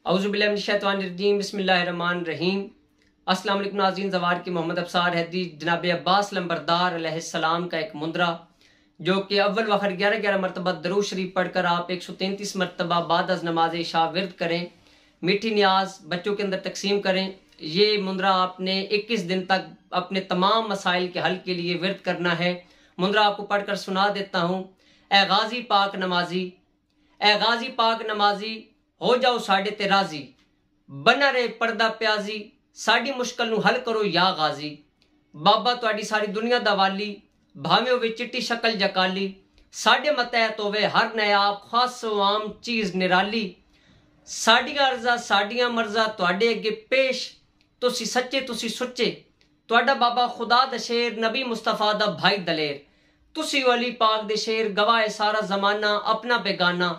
औज़ुबिल्लाहिमिनश्शैतानिर्रजीम बिस्मिल्लाहिर्रहमानिर्रहीम। अस्सलाम वालेकुम नाज़रीन, ज़वार की मोहम्मद अब्सार हैदी जनाब अब्बास लंबरदार अलैहिस्सलाम का एक मुंदरा जो कि अव्वल व आखिर 11 मरतबा दरूद शरीफ पढ़कर आप 133 मरतबा बाद अज़ नमाज इशा विर्द करें, मीठी न्याज बच्चों के अंदर तकसीम करें। ये मुंदरा आपने 21 दिन तक अपने तमाम मसाइल के हल के लिए विर्द करना है। मुंदरा आपको पढ़कर सुना देता हूँ। ए गाजी पाक नमाजी, ए गाजी पाक नमाजी, हो जाओ साडे ते राजी, बना रे पर्दा प्याजी, साडी मुश्किल नू हल करो या गाजी। बाबा तुहाडी सारी दुनिया दा वाली, भावें होवे चिट्टी शक्ल जकाली, साडे मतैहत होवे हर नायाब खास आम चीज निराली। साडियां अर्जा साडियां मर्जा तुहाडे अगे पेश, तुसी सच्चे तुसी सुच्चे, तुहाडा बाबा खुदा दा शेर, नबी मुस्तफा दा भाई दलेर, तुसी वली पाक दे शेर, गवाह है सारा जमाना अपना बेगाना।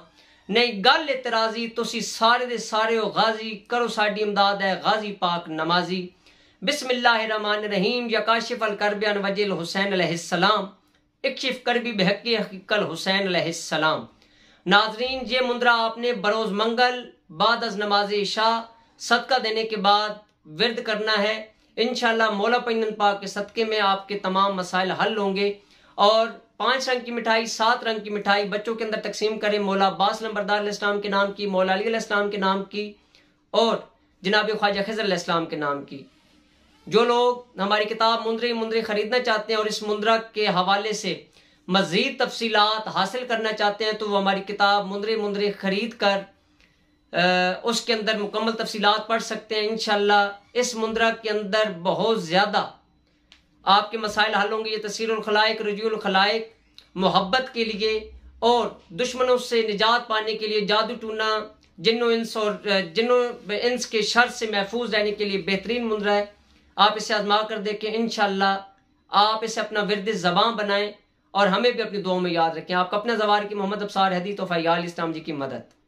नहीं गल इतराजी, तुसी सारे दे सारे हो गाजी, करो साडी इमदाद है गाजी पाक नमाजी। बिस्मिल्लाहिर्रहमानिर्रहीम। या काशिफ अल करब अन वजिल हुसैन अलैहिस्सलाम, इक्शिफ करबी बेहक्की हकीकल हुसैन अलैहिस्सलाम। नाजरीन, ये मुंदरा आपने बरोज मंगल बाद अज नमाज इशा सदका देने के बाद विर्द करना है। इंशाअल्लाह मौला पैगंबर पाक के सदके में आपके तमाम मसाइल हल होंगे। और 5 रंग की मिठाई, 7 रंग की मिठाई बच्चों के अंदर तकसीम करें। मौला अब्बास लंबरदार अलैहिस्सलाम के नाम की, मौला अली अलैहिस्सलाम के नाम की और जनाब ख्वाजा खिज़र अलैहिस्सलाम के नाम की। जो लोग हमारी किताब मुंदरे खरीदना चाहते हैं और इस मुंदरा के हवाले से मज़ीद तफसीलात हासिल करना चाहते हैं तो वो हमारी किताब मुंदरे खरीद कर उसके अंदर मुकम्मल तफसीलात पढ़ सकते हैं। इंशाअल्लाह इस मुंदरा के अंदर बहुत ज़्यादा आपके मसाइल हल होंगे। ये तस्सीरुल खलाइक, रुजूल खलाइक, मोहब्बत के लिए और दुश्मनों से निजात पाने के लिए, जादू टूना, जिन्नो इंस के शर से महफूज रहने के लिए बेहतरीन मुंदरा है। आप इसे आजमा कर देखें। इंशाअल्लाह आप इसे अपना विर्द ज़बान बनाएं और हमें भी अपनी दुआओं में याद रखें। आपका अपना ज़वार की मोहम्मद अब्सार हैदी तोफ़ा इस्लाम जी की मदद।